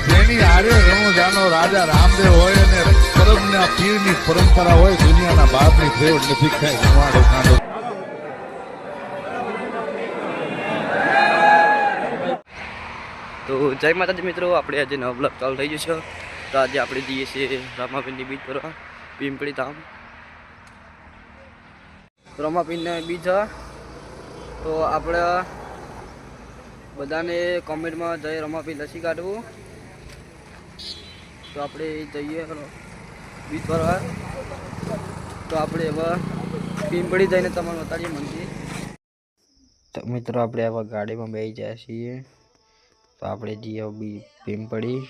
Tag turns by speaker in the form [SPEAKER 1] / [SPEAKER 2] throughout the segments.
[SPEAKER 1] જેની હારે રણો જાનો રાજા રામદેવ હોય અને પરમના પીરની પરંપરા હોય, દુનિયાના બાપની ફેવટ નથી ખાય રમાડો કાંડો.
[SPEAKER 2] તો જય માતાજી મિત્રો, આપણે આજે નવો બ્લોગ ચાલુ થઈ જશે. તો આજે આપણે જઈએ છીએ રામાપીરની બીજ પર, પીંપળી ધામ. રામાપીરના બીજ. તો આપણે બધાને કોમેન્ટમાં જય રામાપીર લસી કાઢવું. તો આપણે જઈએ બીજ ભરવા. તો આપણે હવે પીંપળી જઈને તમને બતાડીએ મંદિર. તો મિત્રો આપણે હવે ગાડીમાં બેસી જાય છીએ. તો આપણે જઈએ પીંપળી.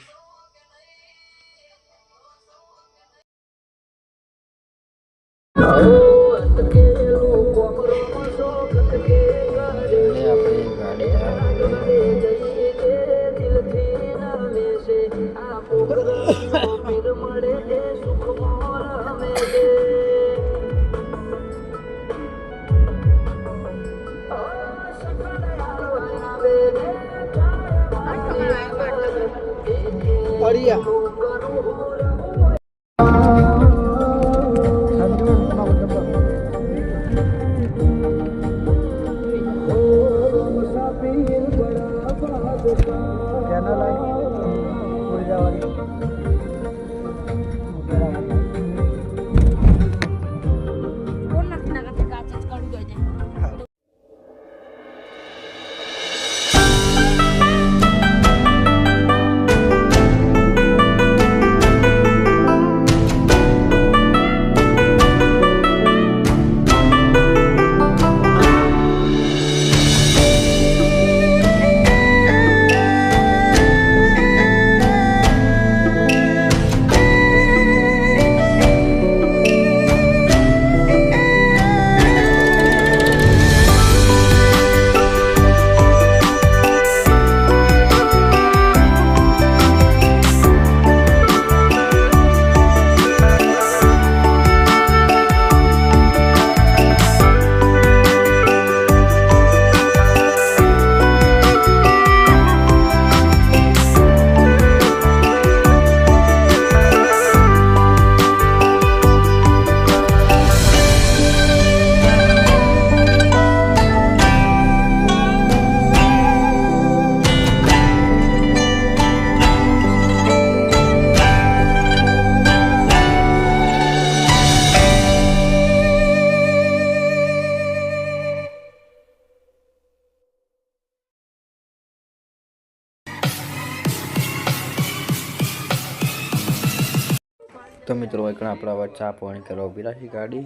[SPEAKER 2] તો મિત્રો એકણ આપણા હવે ચા પાણી કરવા ઉભી રાખી ગાડી.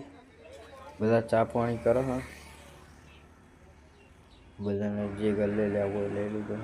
[SPEAKER 2] બધા ચા પાણી કરો. હા, બધાને જે ગલ્લે લેવો લઈ લીધો.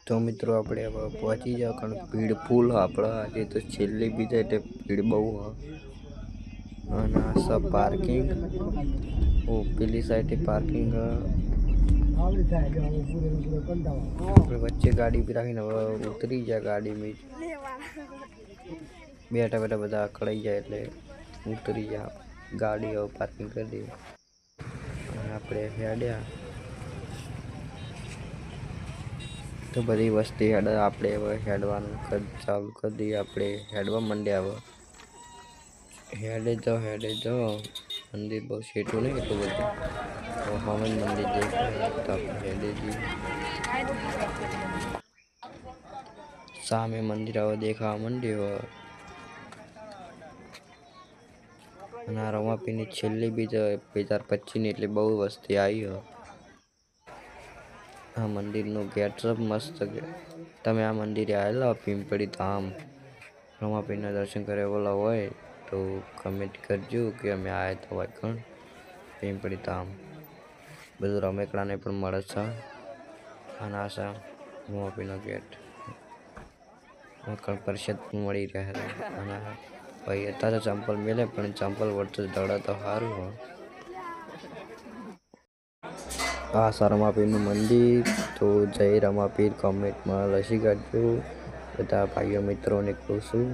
[SPEAKER 2] તો મિત્રો આપણે હવે પહોંચી જાવ કારણ ભીડ ફૂલ આપણે આજે તો છેલ્લી બી જાય એટલે ભીડ બહુ અને આ સબ પાર્કિંગ પેલી સાઈડે પાર્કિંગ આપણે વચ્ચે ગાડી બી રાખીને હવે ઉતરી જાય ગાડીમાં બેઠા બેઠા બધા અકળાઈ જાય એટલે ઉતરી જાય ગાડી હવે પાર્કિંગ કરી દઈએ અને આપણે હેડ્યા તો બધી વસ્તી હેડ આપણે હવે હેડવાનું ચાલુ કરી દઈએ આપણે હેડવા માંડ્યા હવે હેડે જાઓ મંદિર બહુ સેટું નહીં એટલું બધું તો હમણાં મંદિર દેખાય તો આપણે હેડે જઈએ સામે મંદિર હવે દેખાવા માંડ્યું અને આ રમાપીની છેલ્લી બી 2025ની એટલે બહુ વસ્તી આવી આ મંદિરનું ગેટઅપ મસ્ત તમે આ મંદિરે આવેલા પીંપળી ધામ રમાપીના દર્શન કરેલા હોય તો કમેન્ટ કરજો કે અમે આવ્યા તો હોય કણ પીંપળી ધામ બધું રમેકડાને પણ મળે છે અને આ છે રમાપીનો ગેટ પ્રસાદ મળી રહ્યા અને ભાઈ અત્યારે ચંપલ મેલે પણ ચંપલ વર્તું દડે તો સારું હોય આ છે રમાપીરનું મંદિર તો જય રમાપીર કમેન્ટમાં લખી કાઢજો બધા ભાઈઓ મિત્રોને કહું છું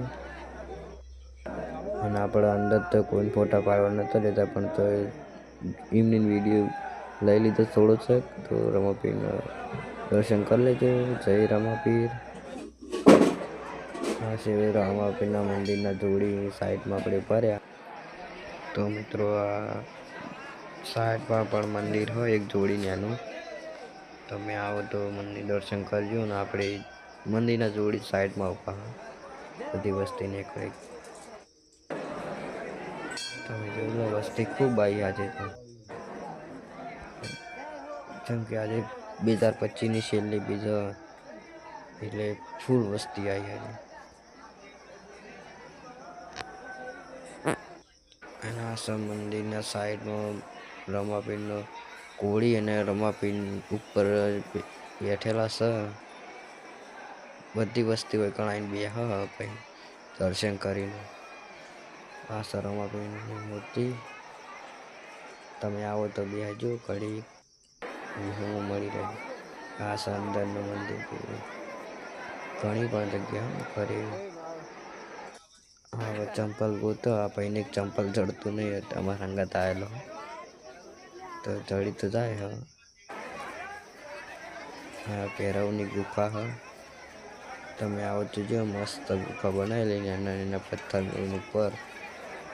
[SPEAKER 2] અને આપણે અંદર તો કોઈ ફોટા પાડવા નતા લેતા પણ તો એમની વિડીયો લઈ લીધો થોડો છે તો રમાપીરના દર્શન કરી લેજો જય રમાપીર આ છે રમાપીરના મંદિરના જોડી સાઈડમાં આપણે ભર્યા તો મિત્રો આ સાઈડમાં પણ મંદિર હોય એક જોડી નાનું તમે આવો તો મંદિર દર્શન કરજો ને આપણે મંદિરના જોડી સાઈડમાં ઉભા બધી વસ્તી નીકળે તમે જોઈ લો વસ્તી ખૂબ આવી આજે તો જેમ કે આજે 2025ની છેલ્લી બીજા એટલે ફૂલ વસ્તી આવી આજે અને આ સબ મંદિરના સાઈડમાં રમાપીરનો કોળી અને રમાપીર ઉપર બેઠેલા છે બધી વસ્તી હોય કણાઈને બે પછી દર્શન કરીને આ છે રમાપીરની મૂર્તિ તમે આવો તો બેસજો ઘડી હું મળી રહે આ છે અંદરનું મંદિર ઘણી પણ જગ્યા ફરી હવે ચંપલ ગોતો આ ભાઈને ચંપલ જડતું નહીં અમારા સંગાત આવેલો તો જડી તો જાય હા ભૈરવની ગુફા તમે આવો તો જો મસ્ત ગુફા બનાવી લઈને નાના પથ્થર ઉપર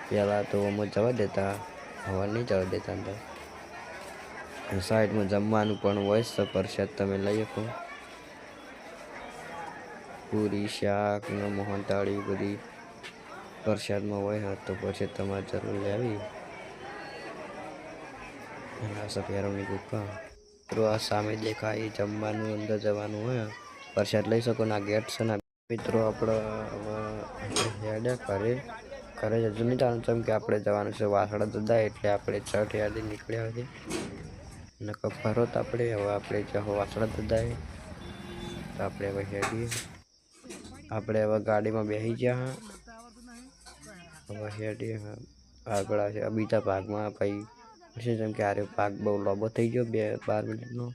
[SPEAKER 2] પહેલાં તો અમે જવા દેતા હવા નહીં જવા દેતા અંદર સાઈડમાં જમવાનું પણ હોય છે પ્રસાદ તમે લઈ શકો પૂરી શાક ને મોહનથાળી બધી પ્રસાદમાં હોય તો પછી તમારે જરૂર લેવી અને આ ભૈરવની ગુફા મિત્રો આ સામે દેખાય જમવાનું અંદર જવાનું હોય પ્રસાદ લઈ શકો ને આ ગેટ છે ને મિત્રો આપણે હેડ્યા ઘરે હજુ નહીં જવાનું કેમ કે આપણે જવાનું છે વાસણા દદા એટલે આપણે ચટ યાદી નીકળ્યા છે અને ફરો તો આપણે હવે આપણે વાસણા દદાએ તો આપણે હવે હેડીએ આપણે હવે ગાડીમાં બેસી ગયા હવે હેડીએ આગળ છે બીજા ભાગમાં પછી જેમ કે આરે ભાગ બહુ લાંબો થઈ ગયો 12 મિનિટનો